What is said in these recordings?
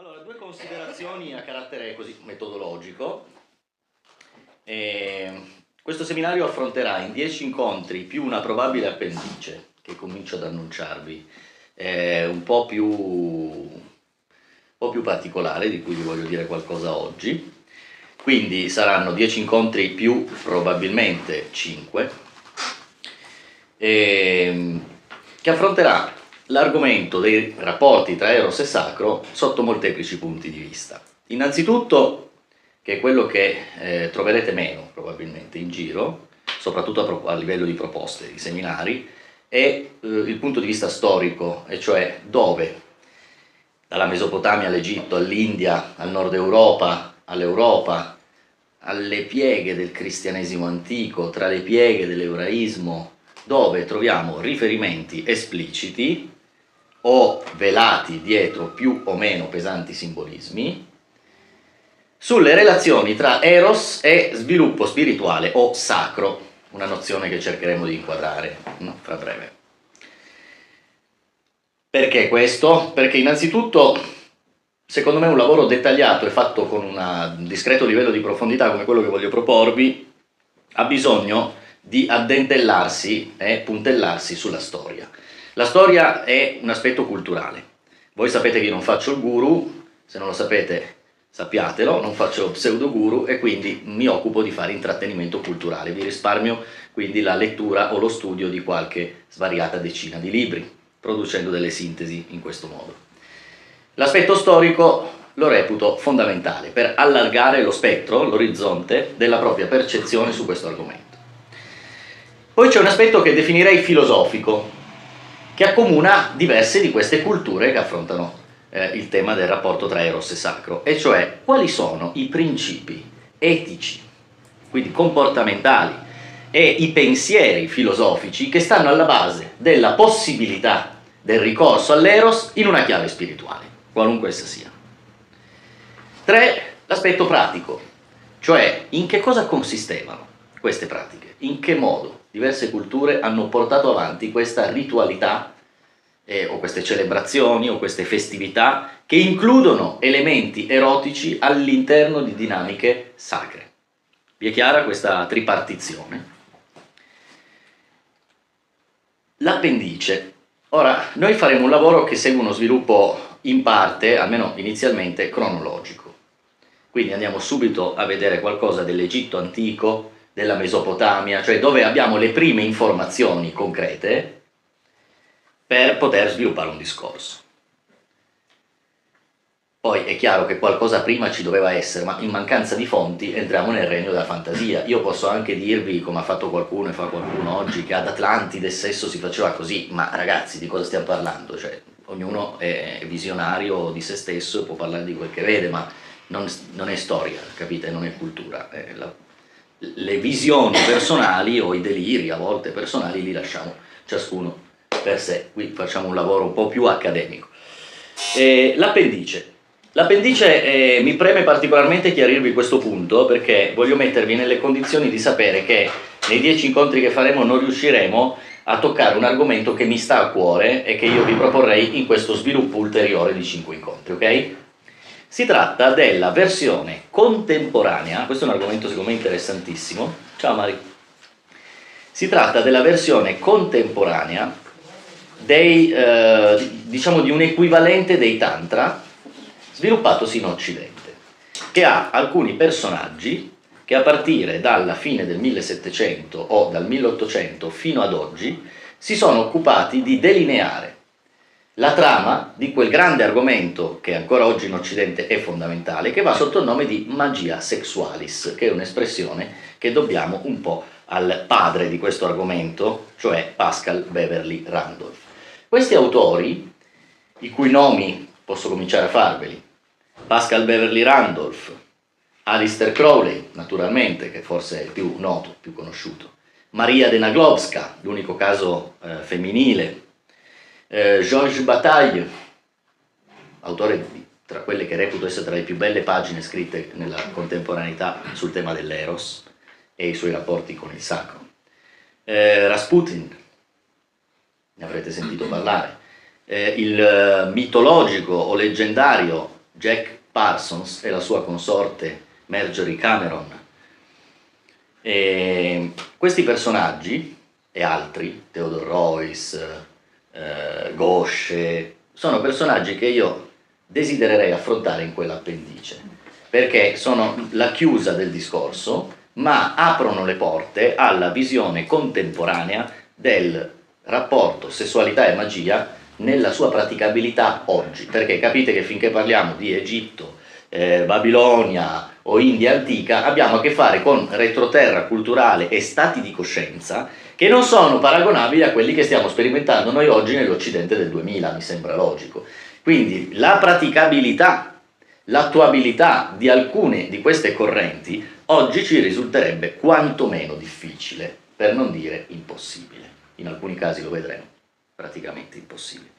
Allora, due considerazioni a carattere così metodologico. Questo seminario affronterà in 10 incontri più una probabile appendice, che comincio ad annunciarvi, un po' più particolare, di cui vi voglio dire qualcosa oggi. Quindi saranno 10 incontri più probabilmente 5, che affronterà l'argomento dei rapporti tra Eros e Sacro sotto molteplici punti di vista. Innanzitutto, che è quello che troverete meno probabilmente in giro, soprattutto a livello di proposte, di seminari, è il punto di vista storico, e cioè dove, dalla Mesopotamia all'Egitto, all'India, al nord Europa, all'Europa, alle pieghe del cristianesimo antico, tra le pieghe dell'ebraismo, dove troviamo riferimenti espliciti o velati dietro più o meno pesanti simbolismi, sulle relazioni tra Eros e sviluppo spirituale o sacro, una nozione che cercheremo di inquadrare fra breve. Perché questo? Perché innanzitutto, secondo me, un lavoro dettagliato e fatto con un discreto livello di profondità come quello che voglio proporvi ha bisogno di addentellarsi e puntellarsi sulla storia. La storia è un aspetto culturale. Voi sapete che io non faccio il guru, se non lo sapete sappiatelo, non faccio pseudo guru e quindi mi occupo di fare intrattenimento culturale. Vi risparmio quindi la lettura o lo studio di qualche svariata decina di libri, producendo delle sintesi in questo modo. L'aspetto storico lo reputo fondamentale per allargare lo spettro, l'orizzonte della propria percezione su questo argomento. Poi c'è un aspetto che definirei filosofico, che accomuna diverse di queste culture che affrontano il tema del rapporto tra Eros e Sacro, e cioè quali sono i principi etici, quindi comportamentali, e i pensieri filosofici che stanno alla base della possibilità del ricorso all'Eros in una chiave spirituale, qualunque essa sia. 3. L'aspetto pratico, cioè in che cosa consistevano queste pratiche, in che modo diverse culture hanno portato avanti questa ritualità o queste celebrazioni o queste festività che includono elementi erotici all'interno di dinamiche sacre. Vi è chiara questa tripartizione? L'appendice. Ora, noi faremo un lavoro che segue uno sviluppo in parte, almeno inizialmente, cronologico. Quindi andiamo subito a vedere qualcosa dell'Egitto antico, della Mesopotamia, cioè dove abbiamo le prime informazioni concrete per poter sviluppare un discorso. Poi è chiaro che qualcosa prima ci doveva essere, ma in mancanza di fonti entriamo nel regno della fantasia. Io posso anche dirvi, come ha fatto qualcuno e fa qualcuno oggi, che ad Atlantide stesso si faceva così, ma ragazzi, di cosa stiamo parlando? Cioè, ognuno è visionario di se stesso e può parlare di quel che vede, ma non è storia, capite? Non è cultura. Le visioni personali o i deliri a volte personali li lasciamo ciascuno per sé. Qui facciamo un lavoro un po' più accademico. L'appendice. L'appendice mi preme particolarmente chiarirvi questo punto, perché voglio mettervi nelle condizioni di sapere che nei 10 incontri che faremo non riusciremo a toccare un argomento che mi sta a cuore e che io vi proporrei in questo sviluppo ulteriore di 5 incontri, ok? Si tratta della versione contemporanea, questo è un argomento secondo me interessantissimo. Ciao Mari. Si tratta della versione contemporanea diciamo di un equivalente dei Tantra sviluppatosi in Occidente, che ha alcuni personaggi che a partire dalla fine del 1700 o dal 1800 fino ad oggi si sono occupati di delineare la trama di quel grande argomento che ancora oggi in Occidente è fondamentale, che va sotto il nome di magia sexualis, che è un'espressione che dobbiamo un po' al padre di questo argomento, cioè Pascal Beverly Randolph. Questi autori, i cui nomi posso cominciare a farveli: Pascal Beverly Randolph, Aleister Crowley, naturalmente, che forse è il più noto, più conosciuto, Maria de Naglovska, l'unico caso femminile, Georges Bataille, autore tra quelle che reputo essere tra le più belle pagine scritte nella contemporaneità sul tema dell'Eros e i suoi rapporti con il sacro, Rasputin, ne avrete sentito parlare, il mitologico o leggendario Jack Parsons e la sua consorte Marjorie Cameron. E questi personaggi e altri, Theodore Royce, Gauche, sono personaggi che io desidererei affrontare in quell'appendice, perché sono la chiusa del discorso, ma aprono le porte alla visione contemporanea del rapporto sessualità e magia nella sua praticabilità oggi, perché capite che finché parliamo di Egitto, Babilonia o India antica, abbiamo a che fare con retroterra culturale e stati di coscienza che non sono paragonabili a quelli che stiamo sperimentando noi oggi nell'Occidente del 2000, mi sembra logico. Quindi la praticabilità, l'attuabilità di alcune di queste correnti oggi ci risulterebbe quantomeno difficile, per non dire impossibile. In alcuni casi lo vedremo, praticamente impossibile.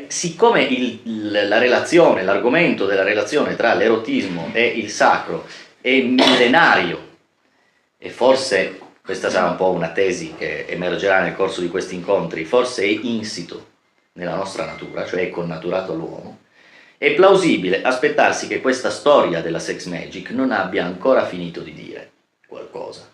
Siccome la relazione, l'argomento della relazione tra l'erotismo e il sacro è millenario, e forse questa sarà un po' una tesi che emergerà nel corso di questi incontri, forse è insito nella nostra natura, cioè è connaturato all'uomo, è plausibile aspettarsi che questa storia della sex magic non abbia ancora finito di dire qualcosa.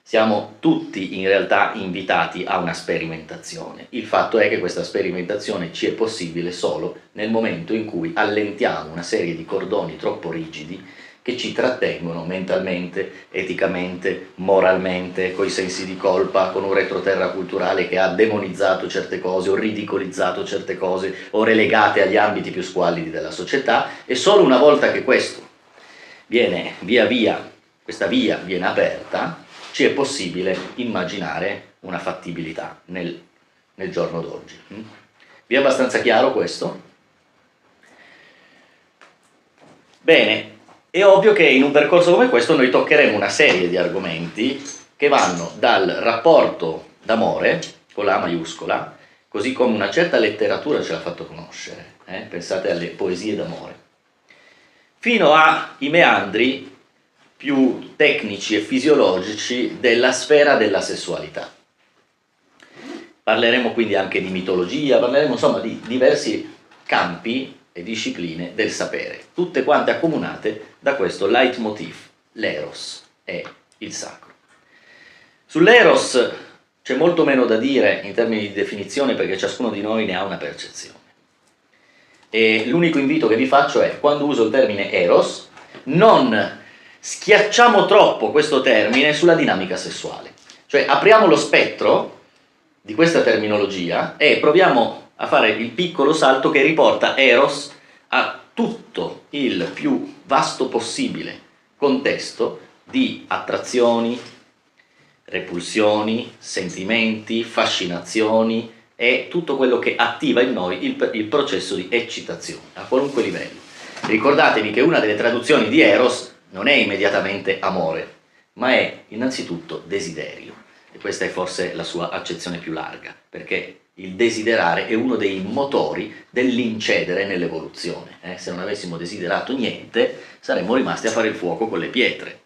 Siamo tutti in realtà invitati a una sperimentazione. Il fatto è che questa sperimentazione ci è possibile solo nel momento in cui allentiamo una serie di cordoni troppo rigidi che ci trattengono mentalmente, eticamente, moralmente, coi sensi di colpa, con un retroterra culturale che ha demonizzato certe cose o ridicolizzato certe cose o relegate agli ambiti più squallidi della società, e solo una volta che questo viene questa via viene aperta, ci è possibile immaginare una fattibilità nel giorno d'oggi. Vi è abbastanza chiaro questo? Bene, è ovvio che in un percorso come questo noi toccheremo una serie di argomenti che vanno dal rapporto d'amore, con la A maiuscola, così come una certa letteratura ce l'ha fatto conoscere, pensate alle poesie d'amore, fino ai meandri più tecnici e fisiologici della sfera della sessualità. Parleremo quindi anche di mitologia, parleremo insomma di diversi campi e discipline del sapere, tutte quante accomunate da questo leitmotiv, l'eros e il sacro. Sull'eros c'è molto meno da dire in termini di definizione, perché ciascuno di noi ne ha una percezione. E l'unico invito che vi faccio è, quando uso il termine eros, non schiacciamo troppo questo termine sulla dinamica sessuale. Cioè apriamo lo spettro di questa terminologia e proviamo a fare il piccolo salto che riporta eros a tutto il più vasto possibile contesto di attrazioni, repulsioni, sentimenti, fascinazioni e tutto quello che attiva in noi il processo di eccitazione a qualunque livello. Ricordatevi che una delle traduzioni di eros non è immediatamente amore, ma è innanzitutto desiderio, e questa è forse la sua accezione più larga, perché il desiderare è uno dei motori dell'incedere nell'evoluzione. Se non avessimo desiderato niente, saremmo rimasti a fare il fuoco con le pietre,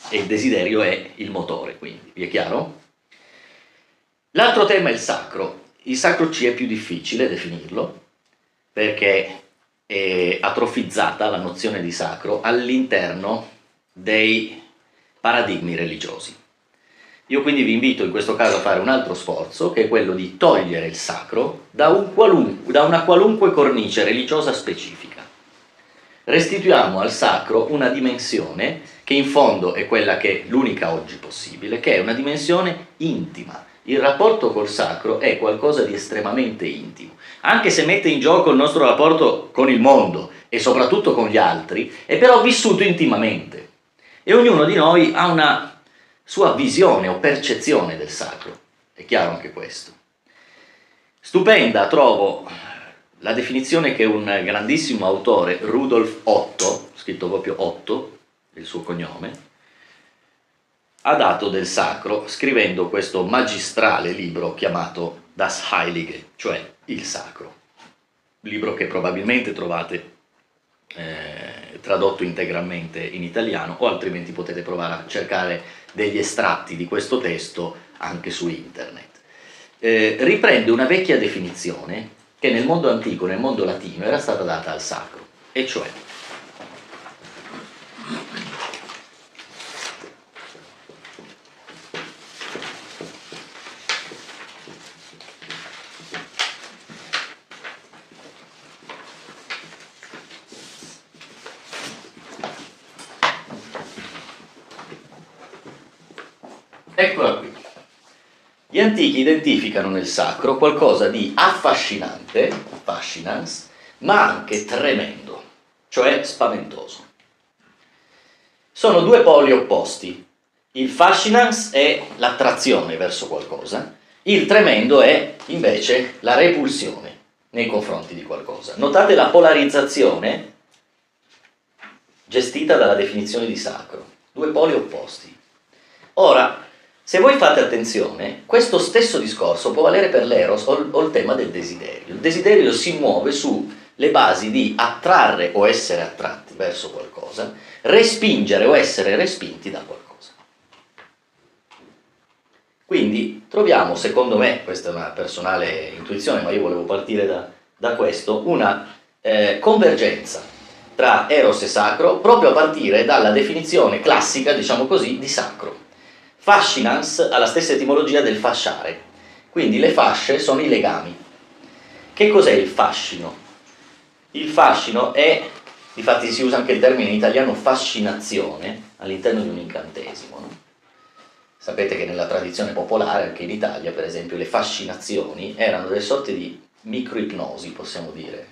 e il desiderio è il motore, quindi, vi è chiaro? L'altro tema è il sacro. Il sacro ci è più difficile definirlo, perché è atrofizzata la nozione di sacro all'interno dei paradigmi religiosi. Io quindi vi invito in questo caso a fare un altro sforzo, che è quello di togliere il sacro da una qualunque cornice religiosa specifica. Restituiamo al sacro una dimensione che in fondo è quella che è l'unica oggi possibile, che è una dimensione intima. Il rapporto col sacro è qualcosa di estremamente intimo, anche se mette in gioco il nostro rapporto con il mondo e soprattutto con gli altri, è però vissuto intimamente, e ognuno di noi ha una sua visione o percezione del sacro, è chiaro anche questo. Stupenda trovo la definizione che un grandissimo autore, Rudolf Otto, scritto proprio Otto, il suo cognome, ha dato del sacro, scrivendo questo magistrale libro chiamato Das Heilige, cioè il sacro, libro che probabilmente trovate tradotto integralmente in italiano, o altrimenti potete provare a cercare degli estratti di questo testo anche su internet. Riprende una vecchia definizione che nel mondo antico, nel mondo latino, era stata data al sacro. e cioè eccola qui. Gli antichi identificano nel sacro qualcosa di affascinante, fascinans, ma anche tremendo, cioè spaventoso. Sono due poli opposti. Il fascinans è l'attrazione verso qualcosa, il tremendo è invece la repulsione nei confronti di qualcosa. Notate la polarizzazione gestita dalla definizione di sacro. Due poli opposti. Ora, se voi fate attenzione, questo stesso discorso può valere per l'eros o il tema del desiderio. Il desiderio si muove sulle basi di attrarre o essere attratti verso qualcosa, respingere o essere respinti da qualcosa. Quindi troviamo, secondo me, questa è una personale intuizione, ma io volevo partire da questo, una convergenza tra eros e sacro, proprio a partire dalla definizione classica, diciamo così, di sacro. Fascinans ha la stessa etimologia del fasciare, quindi le fasce sono i legami. Che cos'è il fascino? Il fascino è, difatti si usa anche il termine in italiano fascinazione all'interno di un incantesimo, no? Sapete che nella tradizione popolare, anche in Italia per esempio, le fascinazioni erano delle sorte di microipnosi, possiamo dire,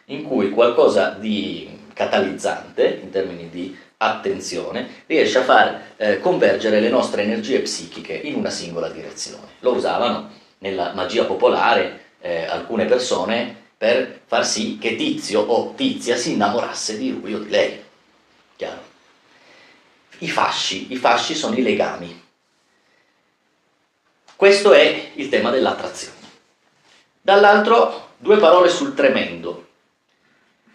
in cui qualcosa di catalizzante, in termini di attenzione, riesce a far convergere le nostre energie psichiche in una singola direzione. Lo usavano nella magia popolare alcune persone per far sì che Tizio o Tizia si innamorasse di lui o di lei. Chiaro? I fasci sono i legami. Questo è il tema dell'attrazione. Dall'altro, due parole sul tremendo.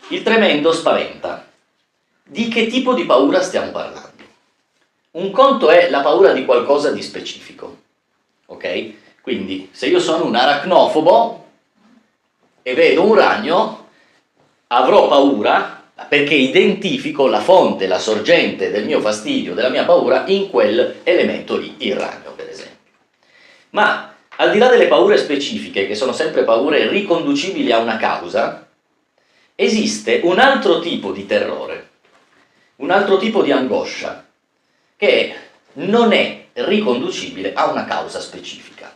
Il tremendo spaventa. Di che tipo di paura stiamo parlando? Un conto è la paura di qualcosa di specifico, ok? Quindi se io sono un aracnofobo e vedo un ragno, avrò paura perché identifico la fonte, la sorgente del mio fastidio, della mia paura in quell'elemento lì, il ragno per esempio. Ma al di là delle paure specifiche, che sono sempre paure riconducibili a una causa, esiste un altro tipo di terrore, un altro tipo di angoscia, che non è riconducibile a una causa specifica.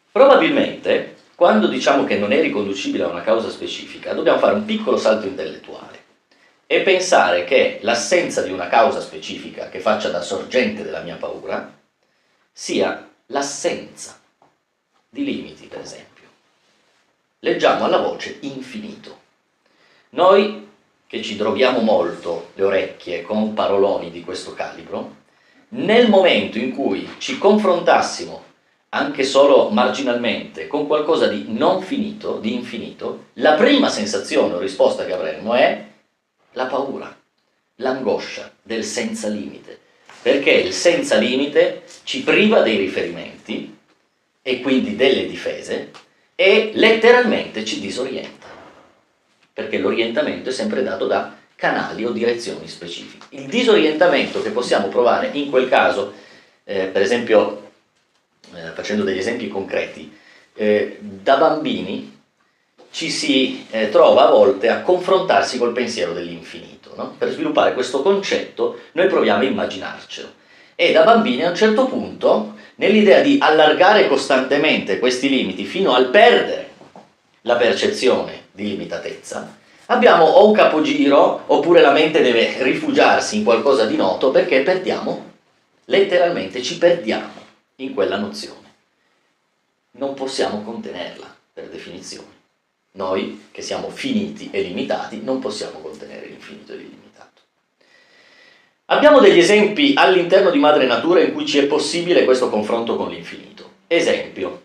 Probabilmente, quando diciamo che non è riconducibile a una causa specifica, dobbiamo fare un piccolo salto intellettuale e pensare che l'assenza di una causa specifica che faccia da sorgente della mia paura sia l'assenza di limiti, per esempio. Leggiamo alla voce infinito. Noi che ci droghiamo molto le orecchie con paroloni di questo calibro, nel momento in cui ci confrontassimo anche solo marginalmente con qualcosa di non finito, di infinito, la prima sensazione o risposta che avremo è la paura, l'angoscia del senza limite, perché il senza limite ci priva dei riferimenti e quindi delle difese e letteralmente ci disorienta, perché l'orientamento è sempre dato da canali o direzioni specifiche. Il disorientamento che possiamo provare in quel caso, per esempio facendo degli esempi concreti, da bambini ci si trova a volte a confrontarsi col pensiero dell'infinito, no? Per sviluppare questo concetto noi proviamo a immaginarcelo e da bambini a un certo punto, nell'idea di allargare costantemente questi limiti fino al perdere la percezione di limitatezza, abbiamo o un capogiro oppure la mente deve rifugiarsi in qualcosa di noto perché perdiamo, letteralmente ci perdiamo in quella nozione. Non possiamo contenerla, per definizione. Noi, che siamo finiti e limitati, non possiamo contenere l'infinito e l'illimitato. Abbiamo degli esempi all'interno di Madre Natura in cui ci è possibile questo confronto con l'infinito. Esempio,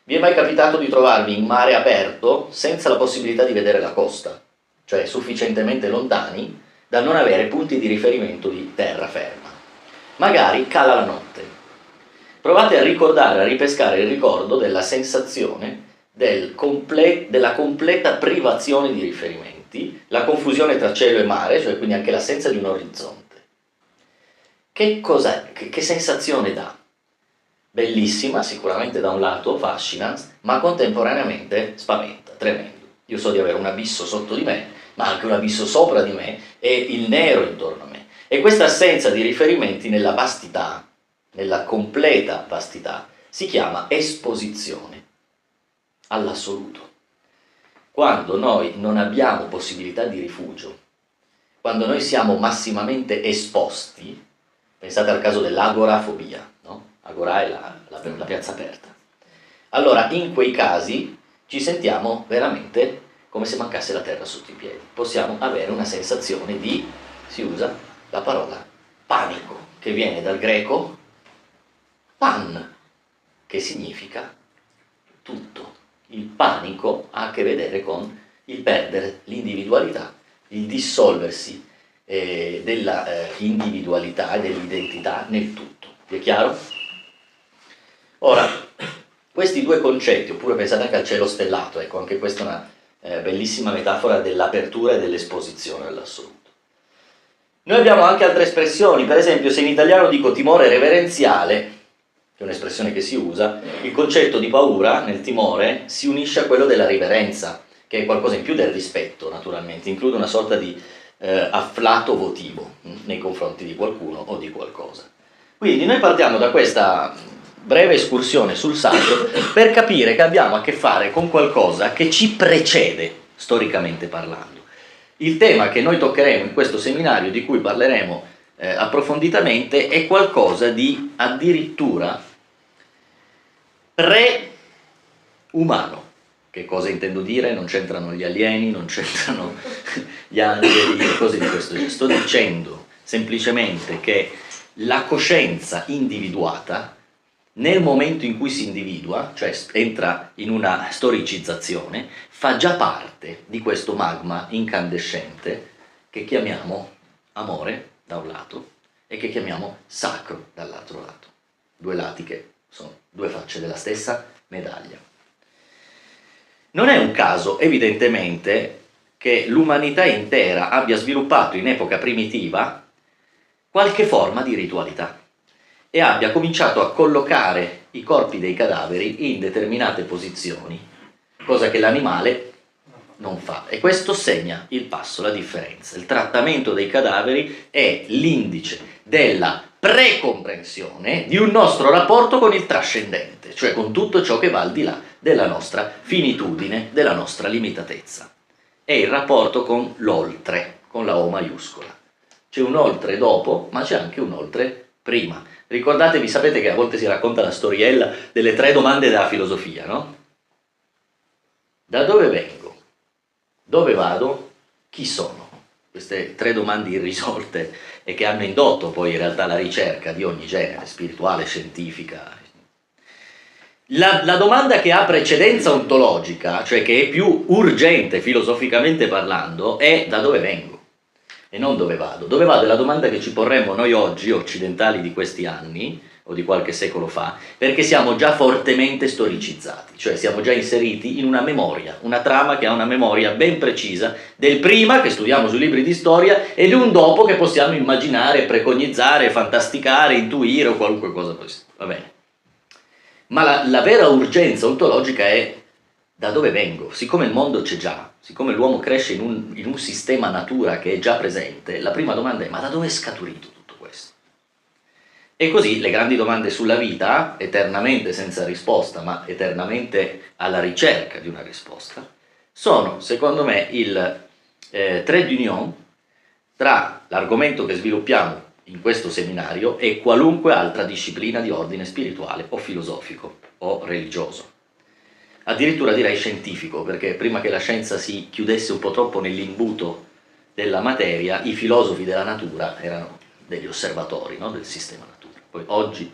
vi è mai capitato di trovarvi in mare aperto senza la possibilità di vedere la costa, cioè sufficientemente lontani da non avere punti di riferimento di terraferma? Magari cala la notte. Provate a ricordare, a ripescare il ricordo della sensazione della completa privazione di riferimenti, la confusione tra cielo e mare, cioè quindi anche l'assenza di un orizzonte. Che cos'è? Che sensazione dà? Bellissima, sicuramente da un lato, fascina, ma contemporaneamente spaventa, tremendo. Io so di avere un abisso sotto di me, ma anche un abisso sopra di me e il nero intorno a me. E questa assenza di riferimenti nella vastità, nella completa vastità, si chiama esposizione all'assoluto. Quando noi non abbiamo possibilità di rifugio, quando noi siamo massimamente esposti, pensate al caso dell'agorafobia, no? Agora è la piazza aperta. Allora, in quei casi ci sentiamo veramente come se mancasse la terra sotto i piedi. Possiamo avere una sensazione di, si usa la parola panico, che viene dal greco pan, che significa tutto. Il panico ha a che vedere con il perdere l'individualità, il dissolversi della individualità e dell'identità nel tutto. Vi è chiaro? Ora, questi due concetti, oppure pensate anche al cielo stellato, ecco, anche questa è una bellissima metafora dell'apertura e dell'esposizione all'assoluto. Noi abbiamo anche altre espressioni, per esempio se in italiano dico timore reverenziale, che è un'espressione che si usa, il concetto di paura nel timore si unisce a quello della riverenza, che è qualcosa in più del rispetto, naturalmente, include una sorta di afflato votivo nei confronti di qualcuno o di qualcosa. Quindi noi partiamo da questa breve escursione sul sacro per capire che abbiamo a che fare con qualcosa che ci precede, storicamente parlando. Il tema che noi toccheremo in questo seminario, di cui parleremo approfonditamente, è qualcosa di addirittura pre-umano. Che cosa intendo dire? Non c'entrano gli alieni, non c'entrano gli angeli, cose di questo genere. Sto dicendo semplicemente che la coscienza individuata, nel momento in cui si individua, cioè entra in una storicizzazione, fa già parte di questo magma incandescente che chiamiamo amore da un lato e che chiamiamo sacro dall'altro lato. Due lati che sono due facce della stessa medaglia. Non è un caso, evidentemente, che l'umanità intera abbia sviluppato in epoca primitiva qualche forma di ritualità e abbia cominciato a collocare i corpi dei cadaveri in determinate posizioni, cosa che l'animale non fa. E questo segna il passo, la differenza. Il trattamento dei cadaveri è l'indice della precomprensione di un nostro rapporto con il trascendente, cioè con tutto ciò che va al di là della nostra finitudine, della nostra limitatezza. È il rapporto con l'oltre, con la O maiuscola. C'è un oltre dopo, ma c'è anche un oltre prima. Ricordatevi, sapete che a volte si racconta la storiella delle 3 domande della filosofia, no? Da dove vengo? Dove vado? Chi sono? Queste 3 domande irrisolte e che hanno indotto poi in realtà la ricerca di ogni genere, spirituale, scientifica. La domanda che ha precedenza ontologica, cioè che è più urgente filosoficamente parlando, è da dove vengo e non dove vado. Dove vado è la domanda che ci porremmo noi oggi, occidentali di questi anni, o di qualche secolo fa, perché siamo già fortemente storicizzati, cioè siamo già inseriti in una memoria, una trama che ha una memoria ben precisa del prima che studiamo sui libri di storia e di un dopo che possiamo immaginare, precognizzare, fantasticare, intuire o qualunque cosa possibile. Va bene. Ma la vera urgenza ontologica è da dove vengo? Siccome il mondo c'è già, siccome l'uomo cresce in un sistema natura che è già presente, la prima domanda è: ma da dove è scaturito tutto questo? E così le grandi domande sulla vita, eternamente senza risposta, ma eternamente alla ricerca di una risposta, sono, secondo me, il trait d'union tra l'argomento che sviluppiamo in questo seminario e qualunque altra disciplina di ordine spirituale o filosofico o religioso. Addirittura direi scientifico, perché prima che la scienza si chiudesse un po' troppo nell'imbuto della materia, i filosofi della natura erano degli osservatori, no, del sistema natura. Poi oggi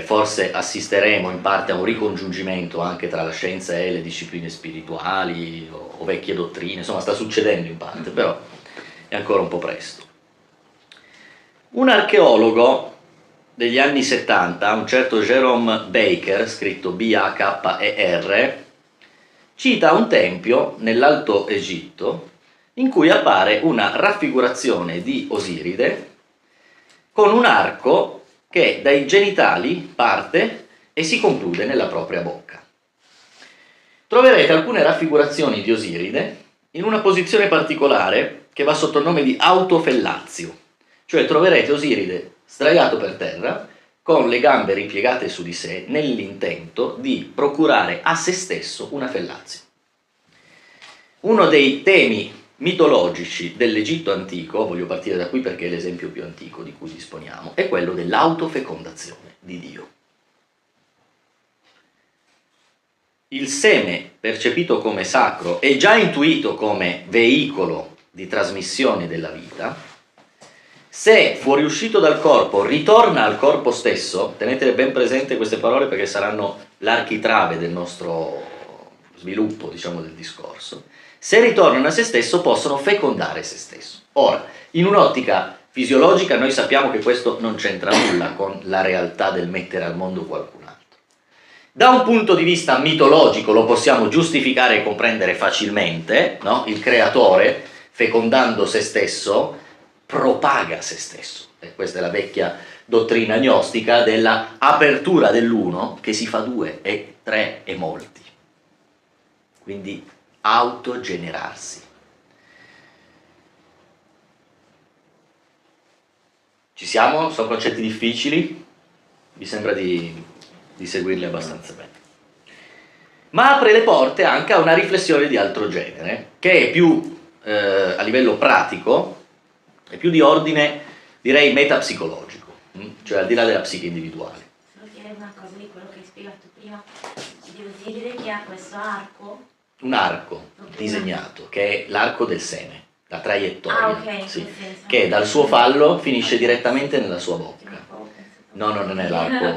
forse assisteremo in parte a un ricongiungimento anche tra la scienza e le discipline spirituali o vecchie dottrine, insomma sta succedendo in parte, però è ancora un po' presto. Un archeologo degli anni 70, un certo Jerome Baker, scritto B-A-K-E-R, cita un tempio nell'Alto Egitto in cui appare una raffigurazione di Osiride con un arco che dai genitali parte e si conclude nella propria bocca. Troverete alcune raffigurazioni di Osiride in una posizione particolare che va sotto il nome di autofellazio, cioè troverete Osiride sdraiato per terra con le gambe ripiegate su di sé nell'intento di procurare a se stesso una fellazio. Uno dei temi mitologici dell'Egitto antico, voglio partire da qui perché è l'esempio più antico di cui disponiamo, è quello dell'autofecondazione di Dio. Il seme percepito come sacro e già intuito come veicolo di trasmissione della vita, se fuoriuscito dal corpo ritorna al corpo stesso, tenete ben presente queste parole perché saranno l'architrave del nostro sviluppo, diciamo, del discorso, se ritornano a se stesso possono fecondare se stesso. Ora, in un'ottica fisiologica noi sappiamo che questo non c'entra nulla con la realtà del mettere al mondo qualcun altro. Da un punto di vista mitologico lo possiamo giustificare e comprendere facilmente, no? Il creatore, fecondando se stesso, propaga se stesso. E questa è la vecchia dottrina gnostica della apertura dell'uno che si fa due e tre e molti. Quindi autogenerarsi. Ci siamo? Sono concetti difficili? Mi sembra di seguirli abbastanza bene. Ma apre le porte anche a una riflessione di altro genere, che è più a livello pratico, è più di ordine, direi, metapsicologico, cioè al di là della psiche individuale. Solo chiedere una cosa di quello che hai spiegato prima, di Osiride che ha questo arco. Un arco disegnato, che è l'arco del seme, la traiettoria, Okay, sì, che dal suo fallo finisce direttamente nella sua bocca. No, non è l'arco,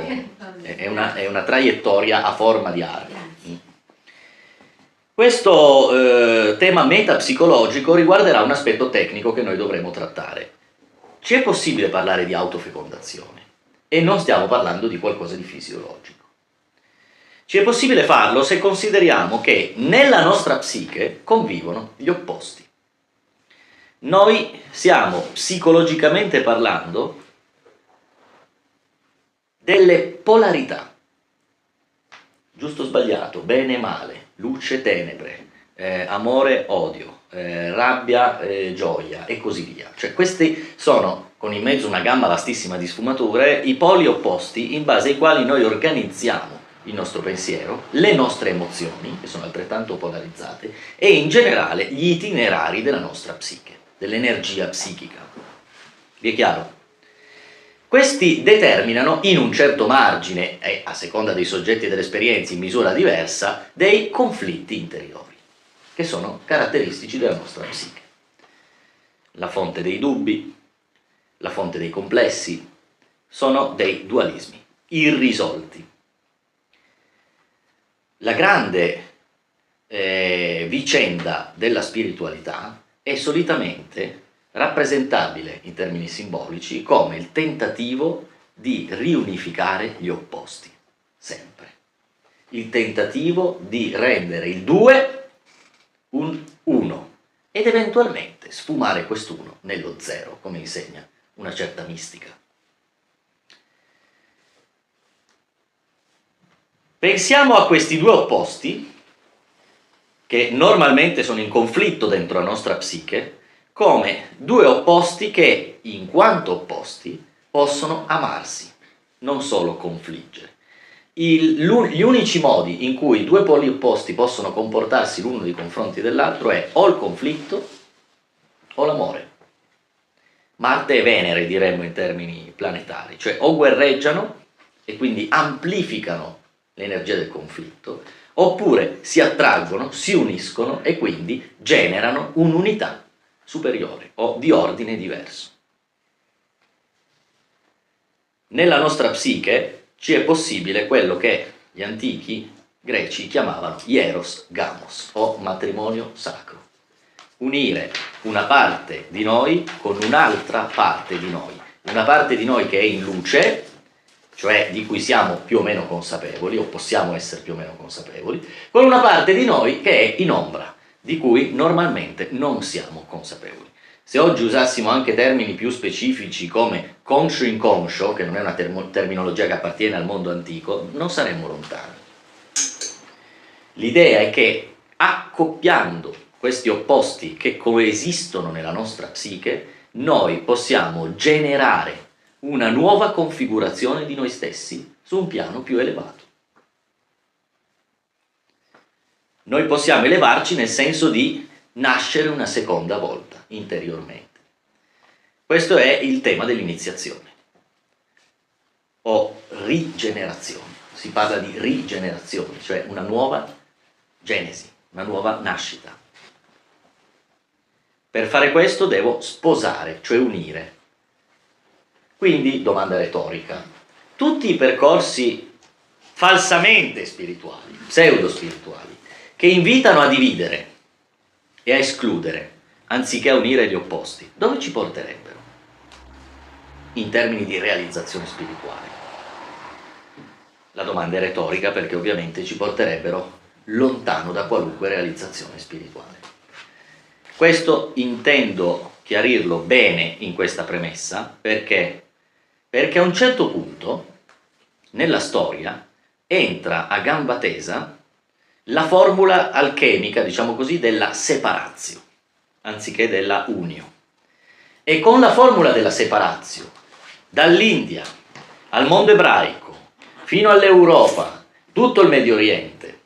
è una traiettoria a forma di arco. Questo tema metapsicologico riguarderà un aspetto tecnico che noi dovremo trattare. Ci è possibile parlare di autofecondazione e non stiamo parlando di qualcosa di fisiologico. Ci è possibile farlo se consideriamo che nella nostra psiche convivono gli opposti. Noi siamo, psicologicamente parlando, delle polarità, giusto o sbagliato, bene e male, luce, tenebre, amore, odio, rabbia, gioia e così via. Cioè questi sono, con in mezzo una gamma vastissima di sfumature, i poli opposti in base ai quali noi organizziamo il nostro pensiero, le nostre emozioni, che sono altrettanto polarizzate, e in generale gli itinerari della nostra psiche, dell'energia psichica. Vi è chiaro? Questi determinano in un certo margine, e a seconda dei soggetti e delle esperienze in misura diversa, dei conflitti interiori, che sono caratteristici della nostra psiche. La fonte dei dubbi, la fonte dei complessi, sono dei dualismi irrisolti. La grande vicenda della spiritualità è solitamente rappresentabile in termini simbolici come il tentativo di riunificare gli opposti, sempre. Il tentativo di rendere il due un uno ed eventualmente sfumare quest'uno nello zero, come insegna una certa mistica. Pensiamo a questi due opposti, che normalmente sono in conflitto dentro la nostra psiche, come due opposti che, in quanto opposti, possono amarsi, non solo confliggere. Gli unici modi in cui due poli opposti possono comportarsi l'uno nei confronti dell'altro è o il conflitto o l'amore. Marte e Venere, diremmo in termini planetari, cioè o guerreggiano e quindi amplificano l'energia del conflitto, oppure si attraggono, si uniscono e quindi generano un'unità superiore o di ordine diverso. Nella nostra psiche ci è possibile quello che gli antichi greci chiamavano hieros gamos o matrimonio sacro. Unire una parte di noi con un'altra parte di noi. Una parte di noi che è in luce cioè di cui siamo più o meno consapevoli, o possiamo essere più o meno consapevoli, con una parte di noi che è in ombra, di cui normalmente non siamo consapevoli. Se oggi usassimo anche termini più specifici come conscio-inconscio, che non è una terminologia che appartiene al mondo antico, non saremmo lontani. L'idea è che accoppiando questi opposti che coesistono nella nostra psiche, noi possiamo generare una nuova configurazione di noi stessi su un piano più elevato. Noi possiamo elevarci nel senso di nascere una seconda volta interiormente. Questo è il tema dell'iniziazione o rigenerazione. Si parla di rigenerazione, cioè una nuova genesi, una nuova nascita. Per fare questo devo sposare, cioè unire. Quindi, domanda retorica, tutti i percorsi falsamente spirituali, pseudo-spirituali, che invitano a dividere e a escludere, anziché a unire gli opposti, dove ci porterebbero? In termini di realizzazione spirituale. La domanda è retorica perché ovviamente ci porterebbero lontano da qualunque realizzazione spirituale. Questo intendo chiarirlo bene in questa premessa perché a un certo punto nella storia entra a gamba tesa la formula alchemica, diciamo così, della separatio, anziché della unio. E con la formula della separatio, dall'India al mondo ebraico, fino all'Europa, tutto il Medio Oriente,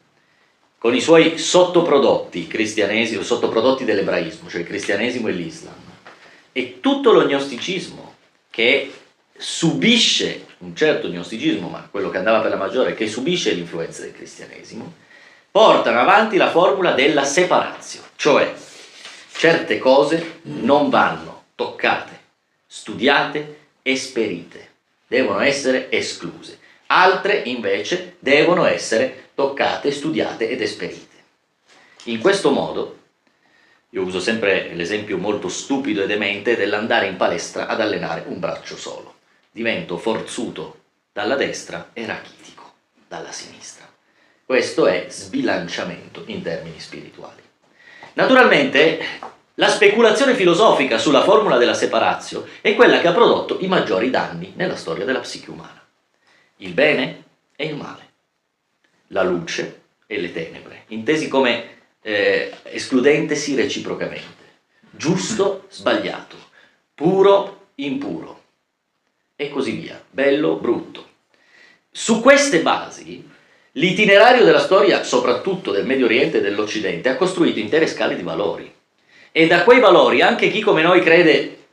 con i suoi sottoprodotti cristianesimi, sottoprodotti dell'ebraismo, cioè il cristianesimo e l'Islam, e tutto lo gnosticismo che subisce un certo gnosticismo, ma quello che andava per la maggiore, che subisce l'influenza del cristianesimo, portano avanti la formula della separatio, cioè certe cose non vanno toccate, studiate, esperite, devono essere escluse. Altre invece devono essere toccate, studiate ed esperite. In questo modo, io uso sempre l'esempio molto stupido e demente dell'andare in palestra ad allenare un braccio solo. Divento forzuto dalla destra e rachitico dalla sinistra. Questo è sbilanciamento in termini spirituali. Naturalmente, la speculazione filosofica sulla formula della separatio è quella che ha prodotto i maggiori danni nella storia della psiche umana. Il bene e il male, la luce e le tenebre, intesi come escludentesi reciprocamente, giusto, sbagliato, puro, impuro, e così via, bello, brutto. Su queste basi, l'itinerario della storia, soprattutto del Medio Oriente e dell'Occidente, ha costruito intere scale di valori. E da quei valori anche chi come noi crede,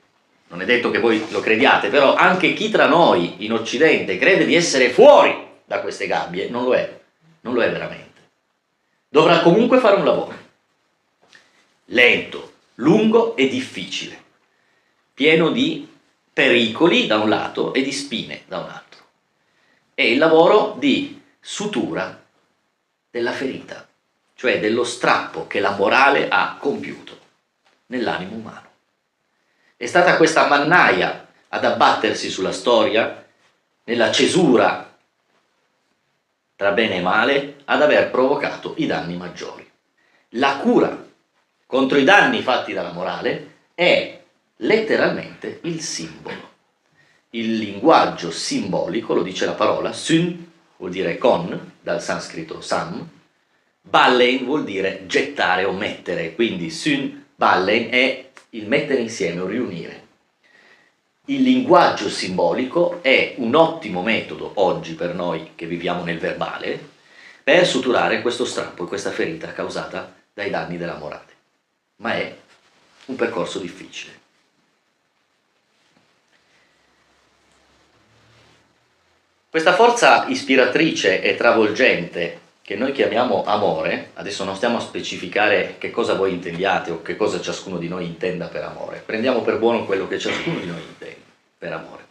non è detto che voi lo crediate, però anche chi tra noi in Occidente crede di essere fuori da queste gabbie, non lo è veramente. Dovrà comunque fare un lavoro, lento, lungo e difficile, pieno di pericoli da un lato e di spine da un altro. È il lavoro di sutura della ferita, cioè dello strappo che la morale ha compiuto nell'animo umano. È stata questa mannaia ad abbattersi sulla storia, nella cesura tra bene e male, ad aver provocato i danni maggiori. La cura contro i danni fatti dalla morale è letteralmente il simbolo. Il linguaggio simbolico, lo dice la parola, sun vuol dire con, dal sanscrito sam, ballein vuol dire gettare o mettere, quindi sun, ballein è il mettere insieme o riunire. Il linguaggio simbolico è un ottimo metodo oggi per noi che viviamo nel verbale per suturare questo strappo e questa ferita causata dai danni della morale. Ma è un percorso difficile. Questa forza ispiratrice e travolgente che noi chiamiamo amore, adesso non stiamo a specificare che cosa voi intendiate o che cosa ciascuno di noi intenda per amore, prendiamo per buono quello che ciascuno di noi intende per amore,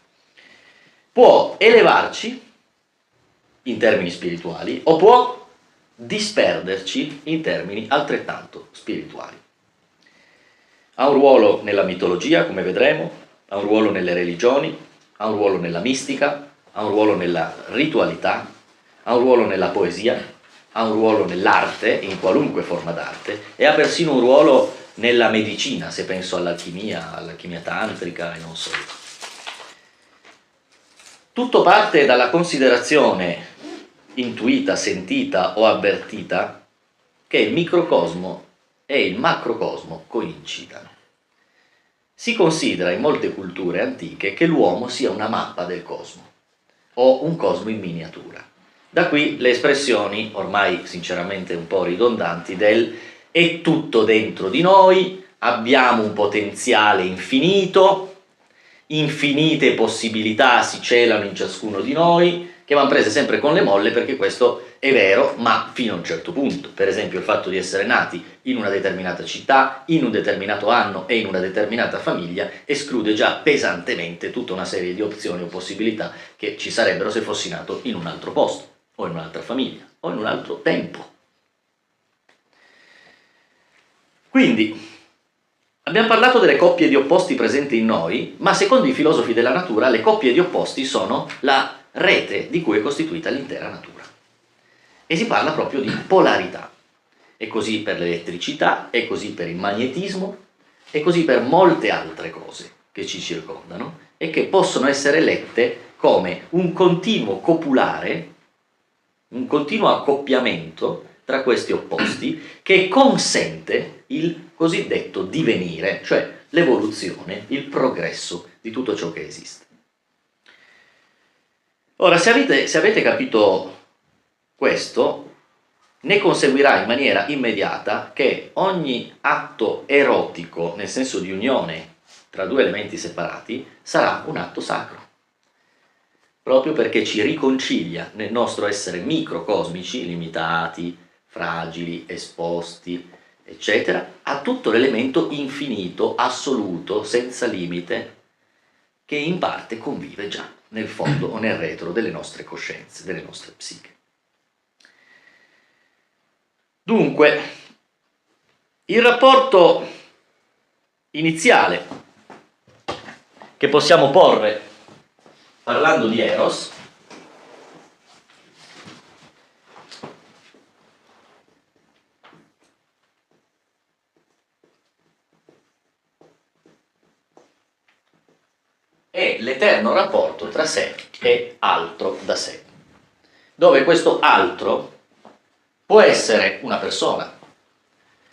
può elevarci in termini spirituali o può disperderci in termini altrettanto spirituali. Ha un ruolo nella mitologia, come vedremo, ha un ruolo nelle religioni, ha un ruolo nella mistica, ha un ruolo nella ritualità, ha un ruolo nella poesia, ha un ruolo nell'arte, in qualunque forma d'arte, e ha persino un ruolo nella medicina, se penso all'alchimia tantrica e non solo. Tutto parte dalla considerazione intuita, sentita o avvertita che il microcosmo e il macrocosmo coincidano. Si considera in molte culture antiche che l'uomo sia una mappa del cosmo o un cosmo in miniatura. Da qui le espressioni, ormai sinceramente un po' ridondanti, del è tutto dentro di noi, abbiamo un potenziale infinito, infinite possibilità si celano in ciascuno di noi, che vanno prese sempre con le molle, perché questo è vero, ma fino a un certo punto. Per esempio il fatto di essere nati in una determinata città, in un determinato anno e in una determinata famiglia esclude già pesantemente tutta una serie di opzioni o possibilità che ci sarebbero se fossi nato in un altro posto, o in un'altra famiglia, o in un altro tempo. Quindi abbiamo parlato delle coppie di opposti presenti in noi, ma secondo i filosofi della natura le coppie di opposti sono la rete di cui è costituita l'intera natura. E si parla proprio di polarità. È così per l'elettricità, è così per il magnetismo, è così per molte altre cose che ci circondano e che possono essere lette come un continuo copulare, un continuo accoppiamento tra questi opposti che consente il cosiddetto divenire, cioè l'evoluzione, il progresso di tutto ciò che esiste. Ora, se avete capito questo, ne conseguirà in maniera immediata che ogni atto erotico, nel senso di unione tra due elementi separati, sarà un atto sacro, proprio perché ci riconcilia nel nostro essere microcosmici, limitati, fragili, esposti, eccetera, a tutto l'elemento infinito, assoluto, senza limite, che in parte convive già nel fondo o nel retro delle nostre coscienze, delle nostre psiche. Dunque, il rapporto iniziale che possiamo porre parlando di Eros è l'eterno rapporto tra sé e altro da sé, dove questo altro può essere una persona,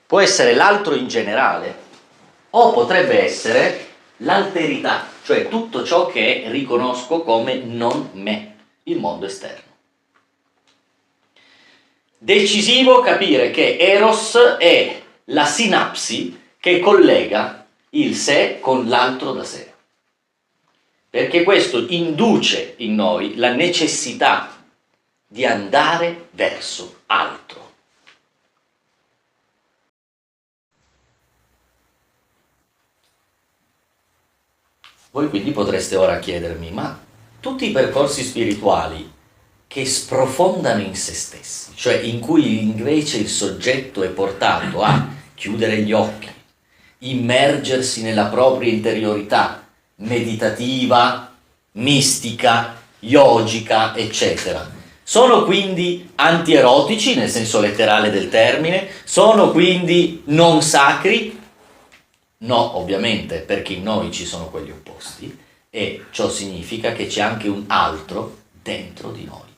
può essere l'altro in generale, o potrebbe essere l'alterità, cioè tutto ciò che riconosco come non me, il mondo esterno. Decisivo capire che Eros è la sinapsi che collega il sé con l'altro da sé, perché questo induce in noi la necessità di andare verso altro. Voi quindi potreste ora chiedermi, ma tutti i percorsi spirituali che sprofondano in se stessi, cioè in cui invece il soggetto è portato a chiudere gli occhi, immergersi nella propria interiorità meditativa, mistica, yogica, eccetera, sono quindi antierotici nel senso letterale del termine? Sono quindi non sacri? No, ovviamente, perché in noi ci sono quegli opposti e ciò significa che c'è anche un altro dentro di noi.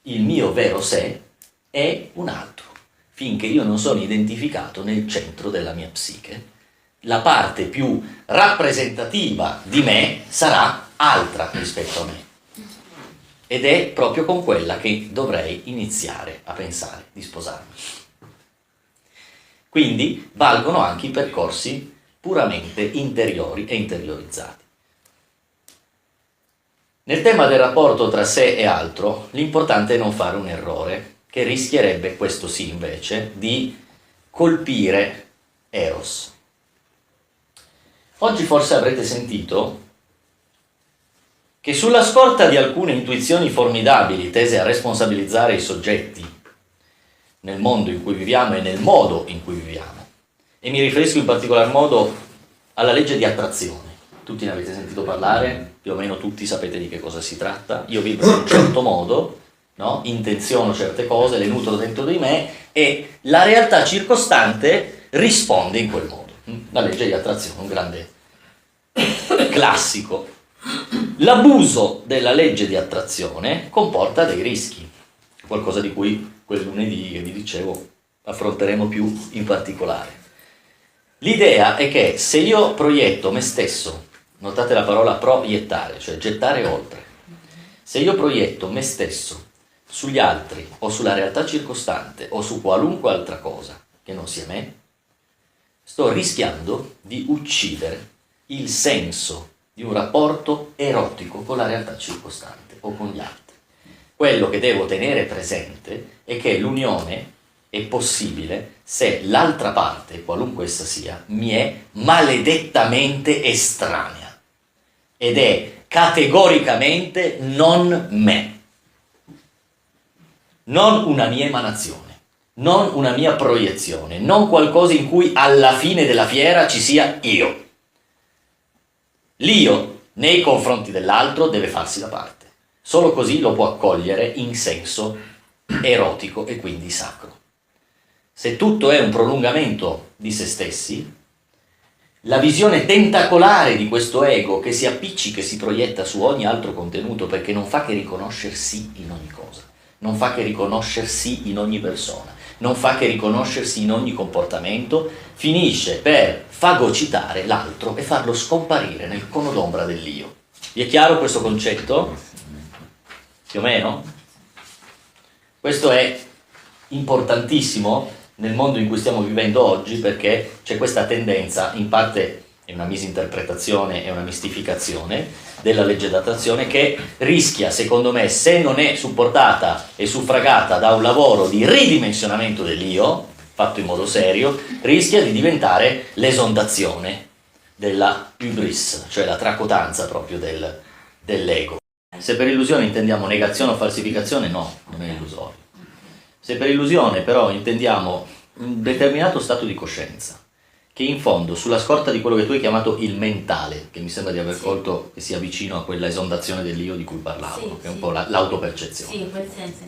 Il mio vero sé è un altro, finché io non sono identificato nel centro della mia psiche. La parte più rappresentativa di me sarà altra rispetto a me. Ed è proprio con quella che dovrei iniziare a pensare di sposarmi. Quindi valgono anche i percorsi puramente interiori e interiorizzati. Nel tema del rapporto tra sé e altro, l'importante è non fare un errore, che rischierebbe, questo sì invece, di colpire Eros. Oggi forse avrete sentito che sulla scorta di alcune intuizioni formidabili tese a responsabilizzare i soggetti nel mondo in cui viviamo e nel modo in cui viviamo, e mi riferisco in particolar modo alla legge di attrazione. Tutti ne avete sentito parlare? più o meno tutti sapete di che cosa si tratta, io vibro in un certo modo, no? Intenziono certe cose, le nutro dentro di me e la realtà circostante risponde in quel modo. La legge di attrazione, un grande classico. L'abuso della legge di attrazione comporta dei rischi, qualcosa di cui quel lunedì che vi dicevo affronteremo più in particolare. L'idea è che se io proietto me stesso, notate la parola proiettare, cioè gettare oltre, se io proietto me stesso sugli altri o sulla realtà circostante o su qualunque altra cosa che non sia me, sto rischiando di uccidere il senso di un rapporto erotico con la realtà circostante o con gli altri. Quello che devo tenere presente è che l'unione è possibile se l'altra parte, qualunque essa sia, mi è maledettamente estranea ed è categoricamente non me, non una mia emanazione, non una mia proiezione, non qualcosa in cui alla fine della fiera ci sia io. L'io nei confronti dell'altro deve farsi da parte. Solo così lo può accogliere in senso erotico e quindi sacro. Se tutto è un prolungamento di se stessi, la visione tentacolare di questo ego che si appiccica e si proietta su ogni altro contenuto perché non fa che riconoscersi in ogni cosa, non fa che riconoscersi in ogni persona, non fa che riconoscersi in ogni comportamento, finisce per fagocitare l'altro e farlo scomparire nel cono d'ombra dell'io. Vi è chiaro questo concetto? Più o meno? Questo è importantissimo nel mondo in cui stiamo vivendo oggi perché c'è questa tendenza, in parte è una misinterpretazione e una mistificazione della legge d'attrazione che rischia, secondo me, se non è supportata e suffragata da un lavoro di ridimensionamento dell'io, fatto in modo serio, rischia di diventare l'esondazione della hubris, cioè la tracotanza proprio dell'ego. Se per illusione intendiamo negazione o falsificazione, no, non è illusorio. Se per illusione però intendiamo un determinato stato di coscienza, che in fondo, sulla scorta di quello che tu hai chiamato il mentale, che mi sembra di aver colto che sia vicino a quella esondazione dell'io di cui parlavo, che è un po' l'autopercezione, in quel senso.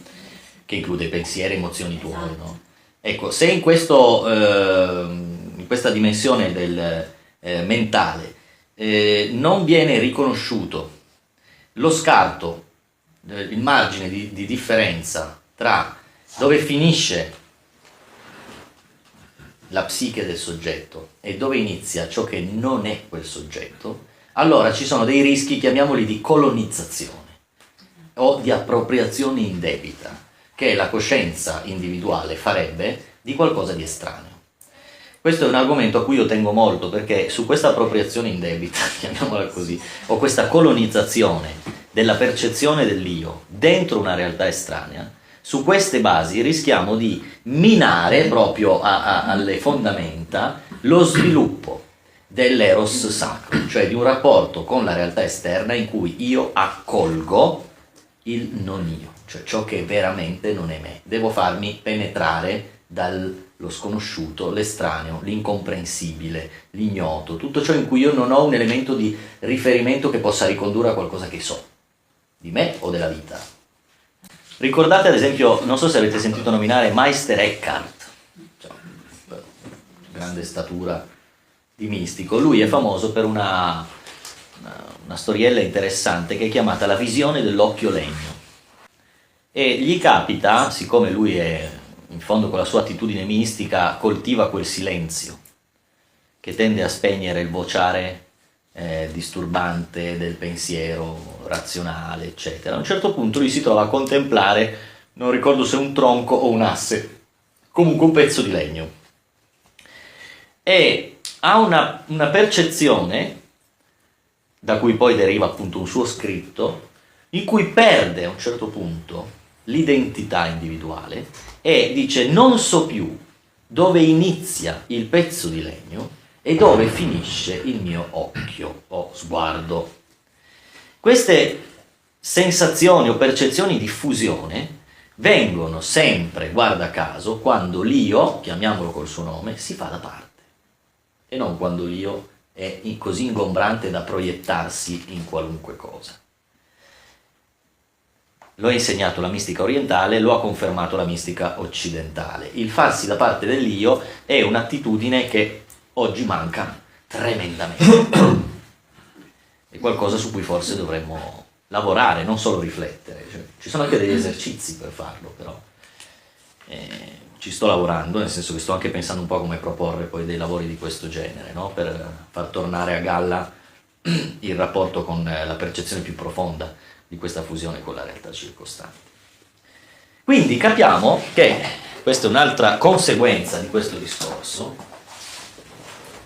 che include pensieri, emozioni tuoi, no? Ecco, se in questa dimensione del mentale non viene riconosciuto lo scarto, il margine di differenza tra dove finisce la psiche del soggetto e dove inizia ciò che non è quel soggetto, allora ci sono dei rischi, chiamiamoli di colonizzazione o di appropriazione indebita, che la coscienza individuale farebbe di qualcosa di estraneo. Questo è un argomento a cui io tengo molto, perché su questa appropriazione indebita, chiamiamola così, o questa colonizzazione della percezione dell'io dentro una realtà estranea, su queste basi rischiamo di minare proprio alle fondamenta lo sviluppo dell'eros sacro, cioè di un rapporto con la realtà esterna in cui io accolgo il non io, cioè ciò che veramente non è me. Devo farmi penetrare dallo sconosciuto, l'estraneo, l'incomprensibile, l'ignoto, tutto ciò in cui io non ho un elemento di riferimento che possa ricondurre a qualcosa che so, di me o della vita. Ricordate ad esempio, non so se avete sentito nominare Meister Eckhart, cioè, grande statura di mistico. Lui è famoso per una storiella interessante che è chiamata La visione dell'occhio legno. E gli capita, siccome lui è in fondo con la sua attitudine mistica, coltiva quel silenzio che tende a spegnere il vociare disturbante del pensiero razionale, eccetera. A un certo punto lui si trova a contemplare, non ricordo se un tronco o un asse, comunque un pezzo di legno, e ha una percezione, da cui poi deriva appunto un suo scritto, in cui perde a un certo punto l'identità individuale e dice: non so più dove inizia il pezzo di legno e dove finisce il mio occhio o sguardo. Queste sensazioni o percezioni di fusione vengono sempre, guarda caso, quando l'io, chiamiamolo col suo nome, si fa da parte, e non quando l'io è così ingombrante da proiettarsi in qualunque cosa. Lo ha insegnato la mistica orientale, lo ha confermato la mistica occidentale. Il farsi da parte dell'io è un'attitudine che oggi manca tremendamente. È qualcosa su cui forse dovremmo lavorare, non solo riflettere. Cioè, ci sono anche degli esercizi per farlo, però ci sto lavorando, nel senso che sto anche pensando un po' come proporre poi dei lavori di questo genere, no? Per far tornare a galla il rapporto con la percezione più profonda di questa fusione con la realtà circostante. Quindi capiamo che, questa è un'altra conseguenza di questo discorso,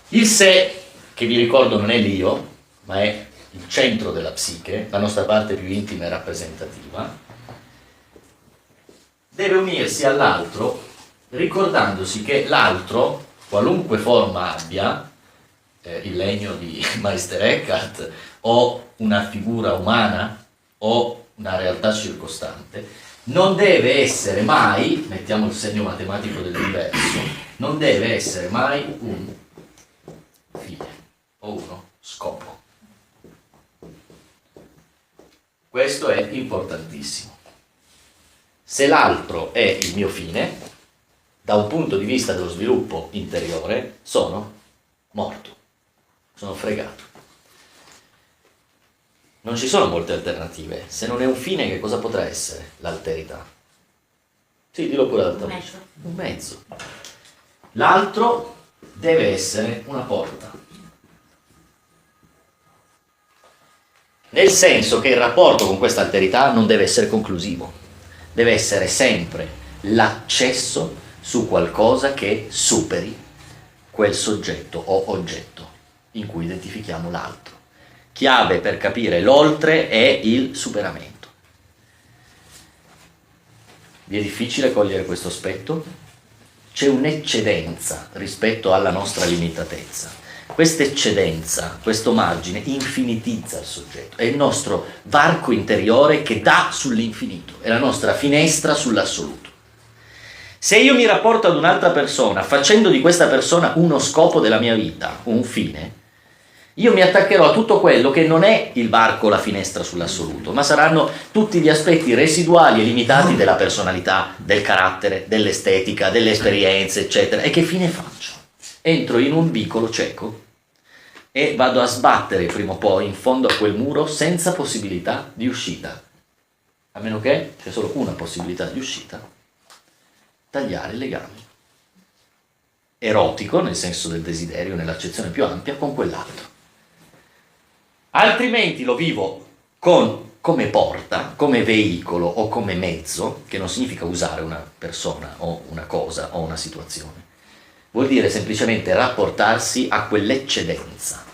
il sé, che vi ricordo non è l'io, ma è il centro della psiche, la nostra parte più intima e rappresentativa, deve unirsi all'altro ricordandosi che l'altro, qualunque forma abbia, il legno di Meister Eckhart, o una figura umana, o una realtà circostante, non deve essere mai, mettiamo il segno matematico dell'universo, non deve essere mai un fine o uno scopo. Questo è importantissimo. Se l'altro è il mio fine, da un punto di vista dello sviluppo interiore, sono morto, sono fregato. Non ci sono molte alternative. Se non è un fine, che cosa potrà essere l'alterità? Sì, dillo pure altamente. Un mezzo. L'altro deve essere una porta. Nel senso che il rapporto con questa alterità non deve essere conclusivo. Deve essere sempre l'accesso su qualcosa che superi quel soggetto o oggetto in cui identifichiamo l'altro. Chiave per capire l'oltre è il superamento. Vi è difficile cogliere questo aspetto? C'è un'eccedenza rispetto alla nostra limitatezza. Questa eccedenza, questo margine, infinitizza il soggetto. È il nostro varco interiore che dà sull'infinito, è la nostra finestra sull'assoluto. Se io mi rapporto ad un'altra persona, facendo di questa persona uno scopo della mia vita, un fine, io mi attaccherò a tutto quello che non è il varco o la finestra sull'assoluto, ma saranno tutti gli aspetti residuali e limitati della personalità, del carattere, dell'estetica, delle esperienze, eccetera. E che fine faccio? Entro in un vicolo cieco e vado a sbattere prima o poi in fondo a quel muro senza possibilità di uscita. A meno che c'è solo una possibilità di uscita: tagliare il legame erotico, nel senso del desiderio, nell'accezione più ampia, con quell'altro. Altrimenti lo vivo come porta, come veicolo o come mezzo, che non significa usare una persona o una cosa o una situazione. Vuol dire semplicemente rapportarsi a quell'eccedenza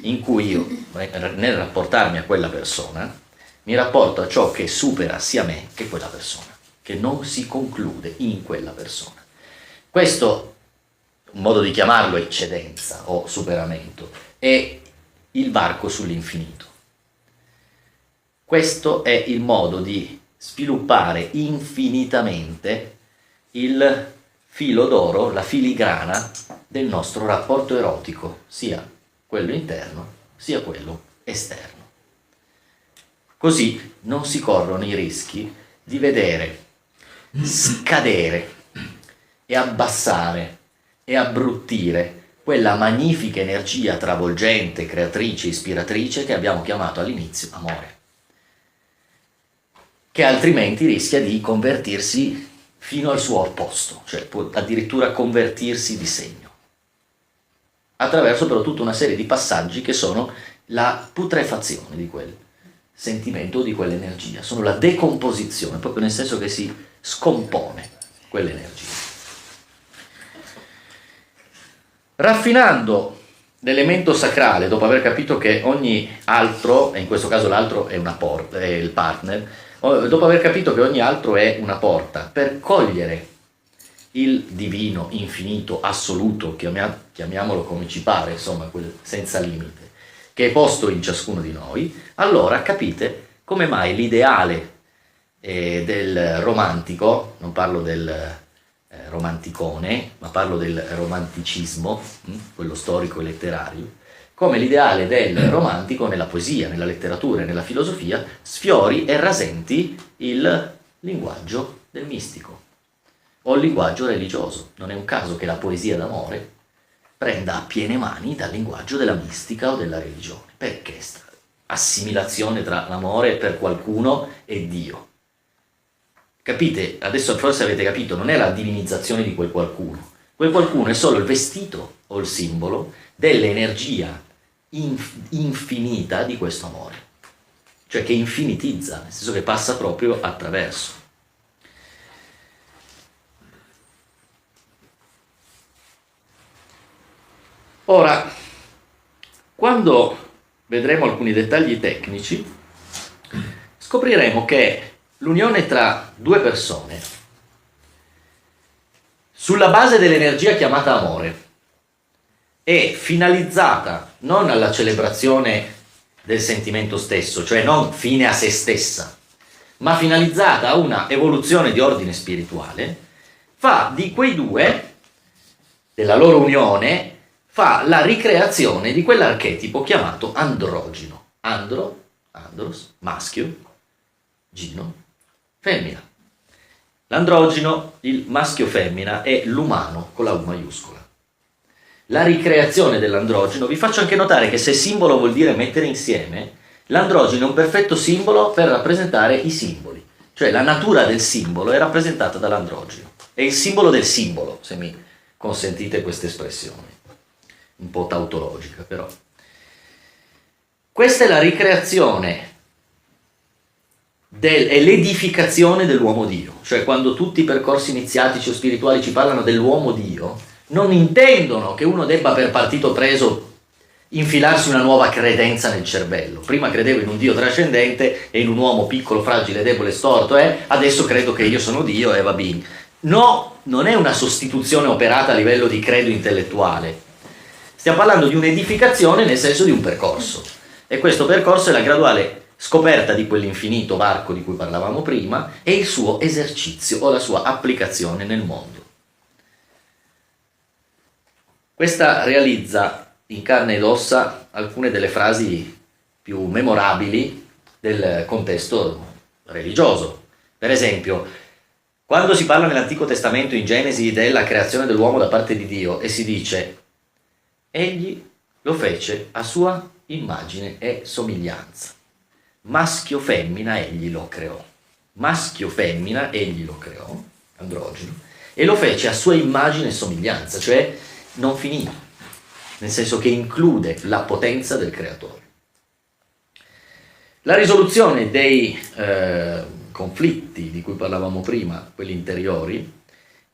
in cui io, nel rapportarmi a quella persona, mi rapporto a ciò che supera sia me che quella persona, che non si conclude in quella persona. Questo, un modo di chiamarlo eccedenza o superamento, è il varco sull'infinito. Questo è il modo di sviluppare infinitamente il filo d'oro, la filigrana del nostro rapporto erotico, sia quello interno sia quello esterno. Così non si corrono i rischi di vedere scadere e abbassare e abbruttire quella magnifica energia travolgente, creatrice, ispiratrice che abbiamo chiamato all'inizio amore, che altrimenti rischia di convertirsi fino al suo opposto, cioè può addirittura convertirsi di segno, attraverso però tutta una serie di passaggi che sono la putrefazione di quel sentimento o di quell'energia, sono la decomposizione, proprio nel senso che si scompone quell'energia. Raffinando l'elemento sacrale, dopo aver capito che ogni altro, e in questo caso l'altro è una porta, è il partner, dopo aver capito che ogni altro è una porta, per cogliere il divino, infinito, assoluto, chiamiamolo come ci pare, insomma, quel senza limite, che è posto in ciascuno di noi, allora capite come mai l'ideale del romantico, non parlo del romanticone, ma parlo del romanticismo, quello storico e letterario, come l'ideale del romantico nella poesia, nella letteratura e nella filosofia sfiori e rasenti il linguaggio del mistico o il linguaggio religioso. Non è un caso che la poesia d'amore prenda a piene mani dal linguaggio della mistica o della religione. Perché assimilazione tra l'amore per qualcuno e Dio? Capite? Adesso forse avete capito, non è la divinizzazione di quel qualcuno. Quel qualcuno è solo il vestito o il simbolo dell'energia infinita di questo amore, cioè che infinitizza, nel senso che passa proprio attraverso. Ora, quando vedremo alcuni dettagli tecnici, scopriremo che l'unione tra due persone, sulla base dell'energia chiamata amore, è finalizzata non alla celebrazione del sentimento stesso, cioè non fine a se stessa, ma finalizzata a una evoluzione di ordine spirituale, fa di quei due, della loro unione, fa la ricreazione di quell'archetipo chiamato androgino. Andros, maschio, gino, femmina. L'androgino, il maschio-femmina, è l'umano con la U maiuscola. La ricreazione dell'androgino, vi faccio anche notare che se simbolo vuol dire mettere insieme, l'androgino è un perfetto simbolo per rappresentare i simboli, cioè la natura del simbolo è rappresentata dall'androgino, è il simbolo del simbolo, se mi consentite questa espressione, un po' tautologica però. Questa è la ricreazione è l'edificazione dell'uomo Dio, cioè quando tutti i percorsi iniziatici o spirituali ci parlano dell'uomo Dio, non intendono che uno debba per partito preso infilarsi una nuova credenza nel cervello. Prima credevo in un Dio trascendente e in un uomo piccolo, fragile, debole, storto, adesso credo che io sono Dio e va bene. No, non è una sostituzione operata a livello di credo intellettuale. Stiamo parlando di un'edificazione nel senso di un percorso. E questo percorso è la graduale scoperta di quell'infinito varco di cui parlavamo prima e il suo esercizio o la sua applicazione nel mondo. Questa realizza in carne ed ossa alcune delle frasi più memorabili del contesto religioso. Per esempio, quando si parla nell'Antico Testamento in Genesi della creazione dell'uomo da parte di Dio e si dice egli lo fece a sua immagine e somiglianza. Maschio femmina egli lo creò. Maschio femmina egli lo creò, androgeno, e lo fece a sua immagine e somiglianza, cioè non finito, nel senso che include la potenza del creatore. La risoluzione dei conflitti di cui parlavamo prima, quelli interiori,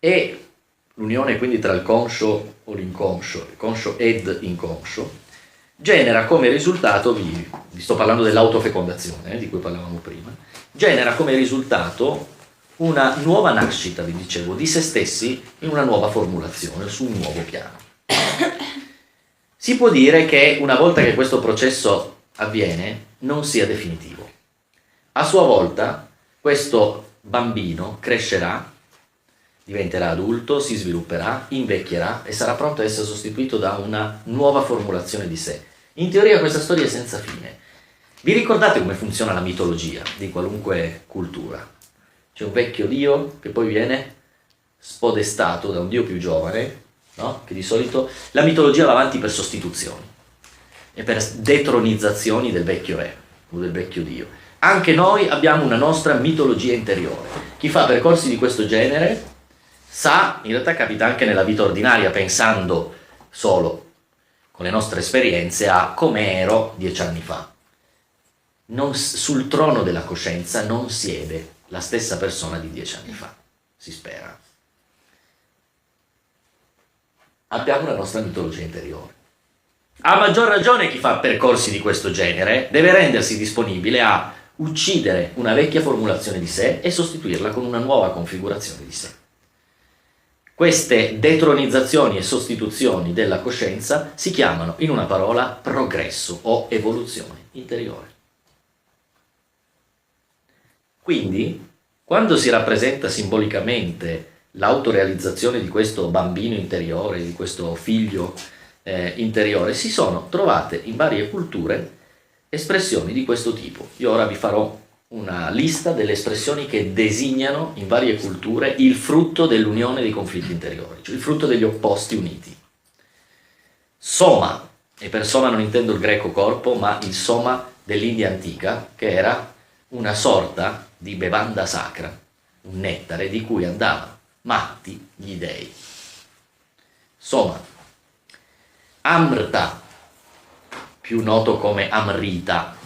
e l'unione quindi tra il conscio o l'inconscio, il conscio ed inconscio, genera come risultato, vi sto parlando dell'autofecondazione di cui parlavamo prima, genera come risultato una nuova nascita, vi dicevo, di se stessi in una nuova formulazione, su un nuovo piano. Si può dire che una volta che questo processo avviene non sia definitivo. A sua volta questo bambino crescerà, diventerà adulto, si svilupperà, invecchierà e sarà pronto a essere sostituito da una nuova formulazione di sé. In teoria questa storia è senza fine. Vi ricordate come funziona la mitologia di qualunque cultura? C'è un vecchio dio che poi viene spodestato da un dio più giovane, no? Che di solito la mitologia va avanti per sostituzioni e per detronizzazioni del vecchio re o del vecchio dio. Anche noi abbiamo una nostra mitologia interiore. Chi fa percorsi di questo genere sa, in realtà capita anche nella vita ordinaria, pensando solo con le nostre esperienze a come ero 10 anni fa. Sul trono della coscienza non siede la stessa persona di 10 anni fa, si spera. Abbiamo una nostra mitologia interiore. A maggior ragione chi fa percorsi di questo genere deve rendersi disponibile a uccidere una vecchia formulazione di sé e sostituirla con una nuova configurazione di sé. Queste detronizzazioni e sostituzioni della coscienza si chiamano, in una parola, progresso o evoluzione interiore. Quindi, quando si rappresenta simbolicamente l'autorealizzazione di questo bambino interiore, di questo figlio interiore, si sono trovate in varie culture espressioni di questo tipo. Io ora vi farò una lista delle espressioni che designano in varie culture il frutto dell'unione dei conflitti interiori, cioè il frutto degli opposti uniti. Soma, e per soma non intendo il greco corpo, ma il soma dell'India antica, che era una sorta di bevanda sacra, un nettare di cui andavano matti gli dei. Soma. Amrta, più noto come Amrita.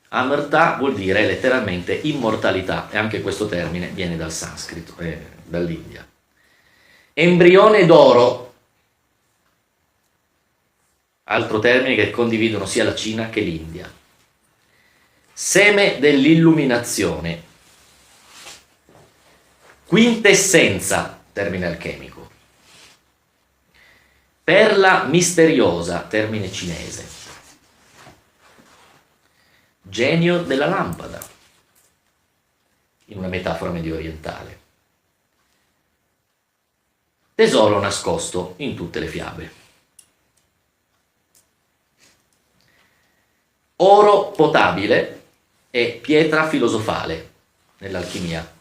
Amrta vuol dire letteralmente immortalità, e anche questo termine viene dal sanscrito, dall'India. Embrione d'oro, altro termine che condividono sia la Cina che l'India. Seme dell'illuminazione. Quintessenza, termine alchemico. Perla misteriosa, termine cinese. Genio della lampada, in una metafora mediorientale. Tesoro nascosto in tutte le fiabe. Oro potabile e pietra filosofale nell'alchimia.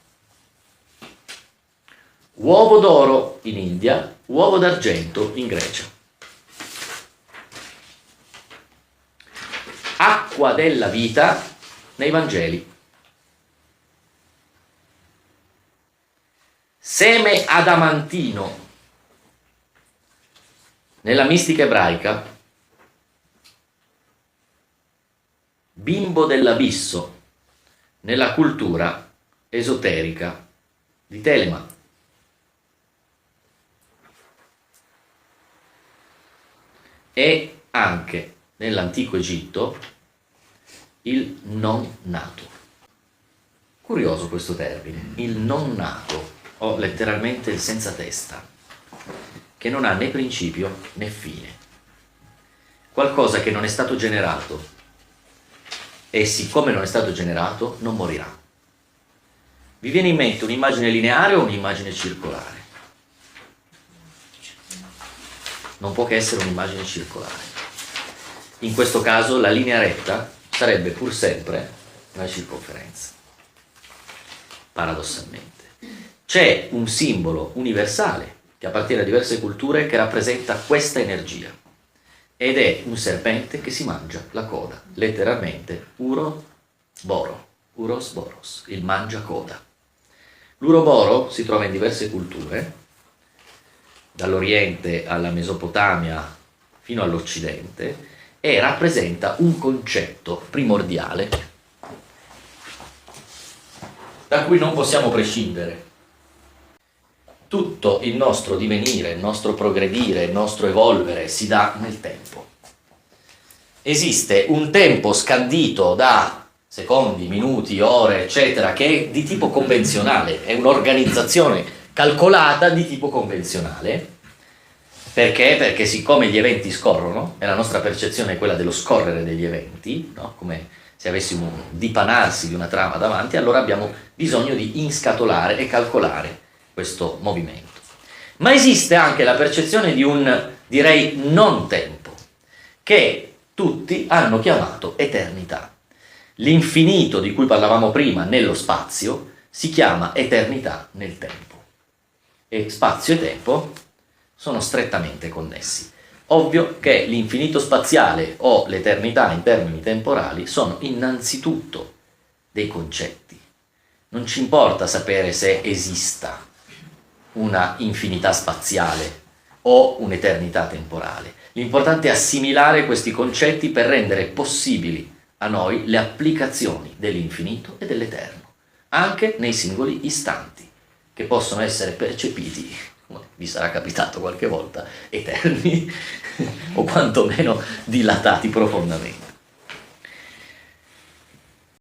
Uovo d'oro in India, uovo d'argento in Grecia. Acqua della vita nei Vangeli. Seme adamantino nella mistica ebraica. Bimbo dell'abisso nella cultura esoterica di Telema. E anche nell'antico Egitto il non nato. Curioso questo termine, il non nato, o letteralmente il senza testa, che non ha né principio né fine. Qualcosa che non è stato generato, e siccome non è stato generato non morirà. Vi viene in mente un'immagine lineare o un'immagine circolare? Non può che essere un'immagine circolare. In questo caso la linea retta sarebbe pur sempre una circonferenza, paradossalmente. C'è un simbolo universale che appartiene a diverse culture che rappresenta questa energia, ed è un serpente che si mangia la coda, letteralmente Uros Boros, il mangia coda. L'uroboro si trova in diverse culture, dall'Oriente alla Mesopotamia fino all'Occidente, e rappresenta un concetto primordiale da cui non possiamo prescindere. Tutto il nostro divenire, il nostro progredire, il nostro evolvere si dà nel tempo. Esiste un tempo scandito da secondi, minuti, ore, eccetera, che è di tipo convenzionale, è un'organizzazione calcolata di tipo convenzionale. Perché? Perché siccome gli eventi scorrono, e la nostra percezione è quella dello scorrere degli eventi, no? Come se avessimo un dipanarsi di una trama davanti, allora abbiamo bisogno di inscatolare e calcolare questo movimento. Ma esiste anche la percezione di un, direi, non tempo, che tutti hanno chiamato eternità. L'infinito di cui parlavamo prima nello spazio si chiama eternità nel tempo. E spazio e tempo sono strettamente connessi. Ovvio che l'infinito spaziale o l'eternità in termini temporali sono innanzitutto dei concetti. Non ci importa sapere se esista una infinità spaziale o un'eternità temporale. L'importante è assimilare questi concetti per rendere possibili a noi le applicazioni dell'infinito e dell'eterno, anche nei singoli istanti, che possono essere percepiti, come vi sarà capitato qualche volta, eterni o quantomeno dilatati profondamente.